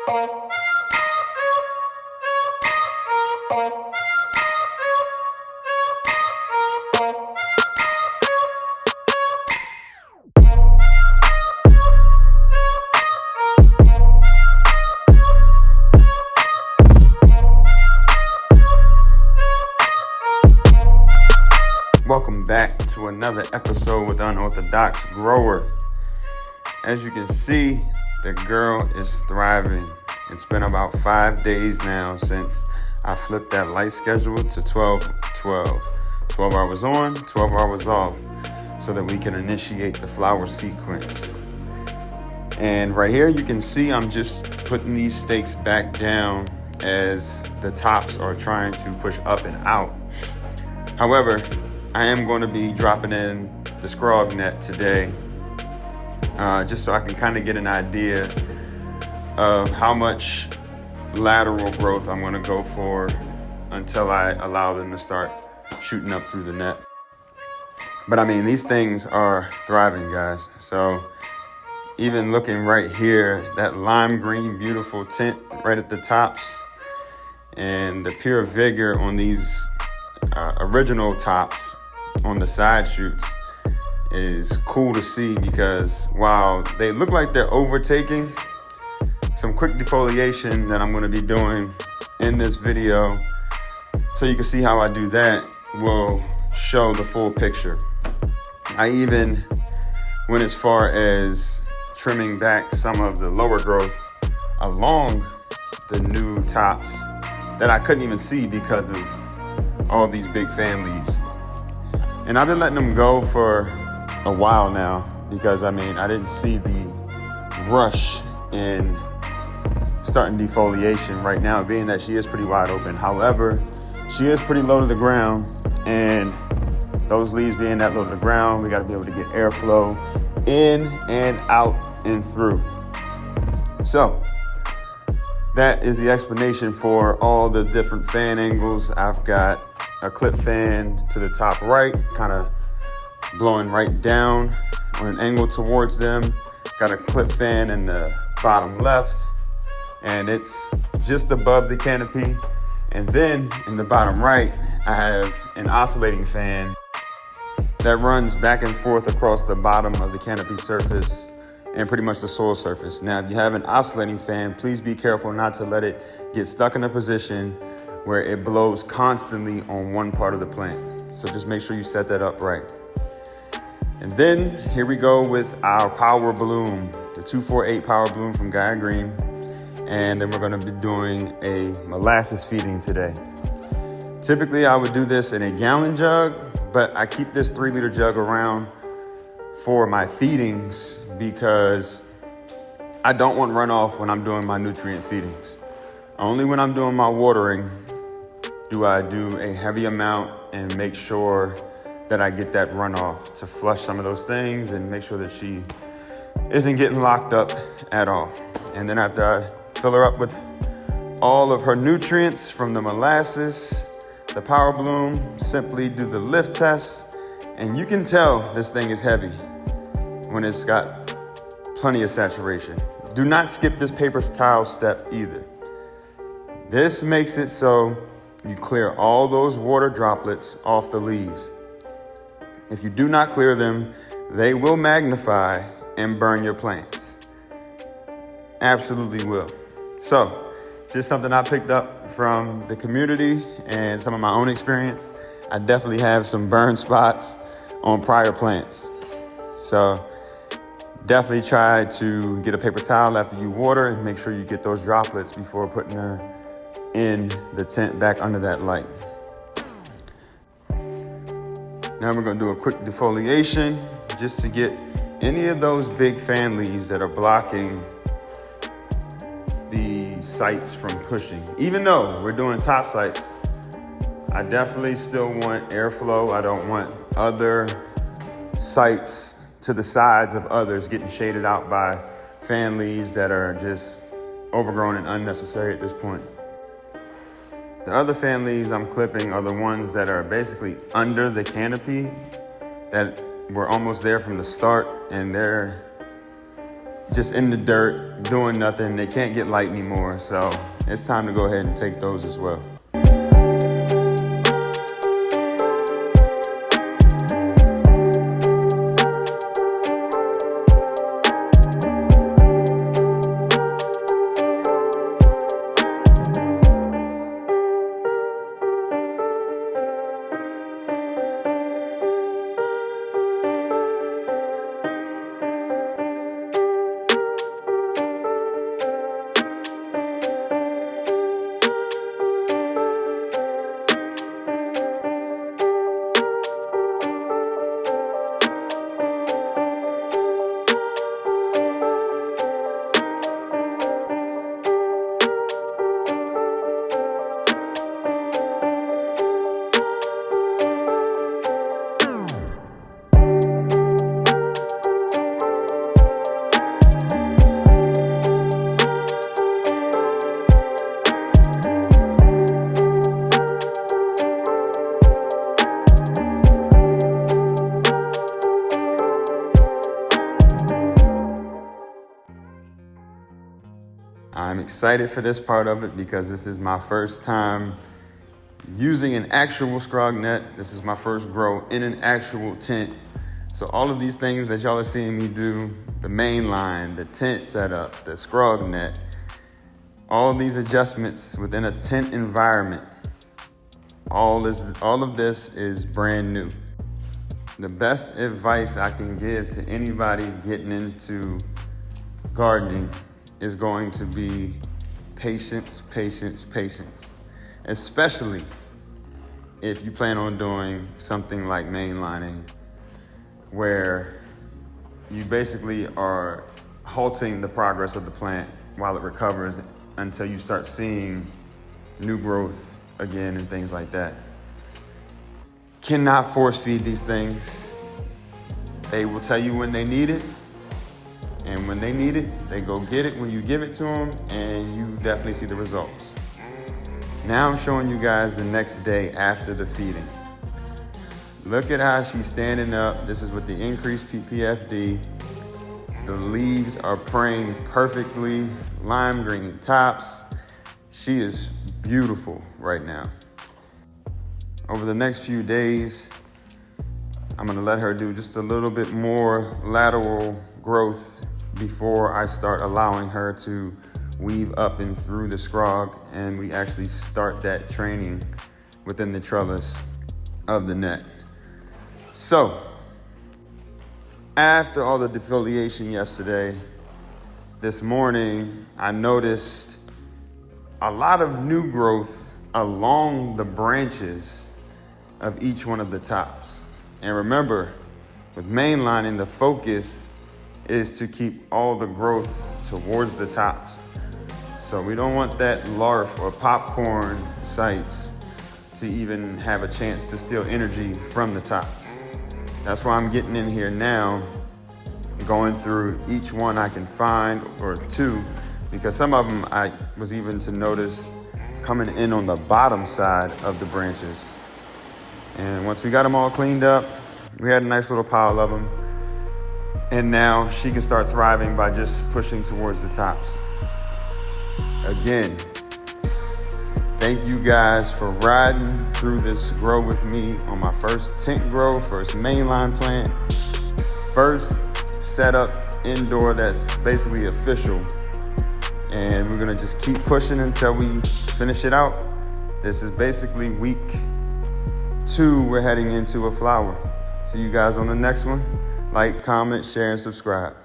Welcome back to another episode with Unorthodox Grower. As you can see, the girl is thriving. It's been about 5 days now since I flipped that light schedule to 12-12. 12 hours on, 12 hours off, so that we can initiate the flower sequence. And right here you can see I'm just putting these stakes back down as the tops are trying to push up and out. However, I am going to be dropping in the scrog net today, just so I can kind of get an idea of how much lateral growth I'm going to go for until I allow them to start shooting up through the net. But I mean, these things are thriving, guys. So even looking right here, that lime green, beautiful tint right at the tops, and the pure vigor on these original tops on the side shoots is cool to see, because while they look like they're overtaking, some quick defoliation that I'm going to be doing in this video, so you can see how I do that, will show the full picture. I even went as far as trimming back some of the lower growth along the new tops that I couldn't even see because of all these big fan leaves. And I've been letting them go for a while now, because I mean, I didn't see the rush in starting defoliation right now, being that she is pretty wide open. However, she is pretty low to the ground, and those leaves being that low to the ground, we got to be able to get airflow in and out and through. So that is the explanation for all the different fan angles. I've got a clip fan to the top right, kind of blowing right down on an angle towards them. Got a clip fan in the bottom left, and it's just above the canopy. And then in the bottom right, I have an oscillating fan that runs back and forth across the bottom of the canopy surface and pretty much the soil surface. Now, if you have an oscillating fan, please be careful not to let it get stuck in a position where it blows constantly on one part of the plant. So just make sure you set that up right. And then here we go with our power bloom, the 248 power bloom from Gaia Green. And then we're going to be doing a molasses feeding today. Typically I would do this in a gallon jug, but I keep this 3-liter jug around for my feedings because I don't want runoff when I'm doing my nutrient feedings. Only when I'm doing my watering do I do a heavy amount and make sure that I get that runoff to flush some of those things and make sure that she isn't getting locked up at all. And then after I fill her up with all of her nutrients from the molasses, the power bloom, simply do the lift test, and you can tell this thing is heavy when it's got plenty of saturation. Do not skip this paper towel step either. This makes it so you clear all those water droplets off the leaves. If you do not clear them, they will magnify and burn your plants. Absolutely will. So, just something I picked up from the community and some of my own experience. I definitely have some burn spots on prior plants. So, definitely try to get a paper towel after you water and make sure you get those droplets before putting her in the tent back under that light. Now we're going to do a quick defoliation just to get any of those big fan leaves that are blocking the sites from pushing. Even though we're doing top sites, I definitely still want airflow. I don't want other sites to the sides of others getting shaded out by fan leaves that are just overgrown and unnecessary at this point. The other fan leaves I'm clipping are the ones that are basically under the canopy that were almost there from the start, and they're just in the dirt, doing nothing. They can't get light anymore. So it's time to go ahead and take those as well. I'm excited for this part of it because this is my first time using an actual scrog net. This is my first grow in an actual tent. So all of these things that y'all are seeing me do, the main line, the tent setup, the scrog net, all of these adjustments within a tent environment, all of this is brand new. The best advice I can give to anybody getting into gardening is going to be patience, patience, patience. Especially if you plan on doing something like mainlining, where you basically are halting the progress of the plant while it recovers until you start seeing new growth again and things like that. Cannot force feed these things. They will tell you when they need it. And when they need it, they go get it when you give it to them, and you definitely see the results. Now I'm showing you guys the next day after the feeding. Look at how she's standing up. This is with the increased PPFD. The leaves are praying perfectly, lime green tops. She is beautiful right now. Over the next few days, I'm gonna let her do just a little bit more lateral growth before I start allowing her to weave up and through the scrog, and we actually start that training within the trellis of the net. So, after all the defoliation yesterday, this morning, I noticed a lot of new growth along the branches of each one of the tops. And remember, with mainlining, the focus is to keep all the growth towards the tops. So we don't want that larf or popcorn sites to even have a chance to steal energy from the tops. That's why I'm getting in here now, going through each one I can find, or two, because some of them I was even to notice coming in on the bottom side of the branches. And once we got them all cleaned up, we had a nice little pile of them. And now she can start thriving by just pushing towards the tops. Again, thank you guys for riding through this grow with me on my first tent grow, first mainline plant, first setup indoor that's basically official. And we're gonna just keep pushing until we finish it out. This is basically week 2. We're heading into a flower. See you guys on the next one. Like, comment, share, and subscribe.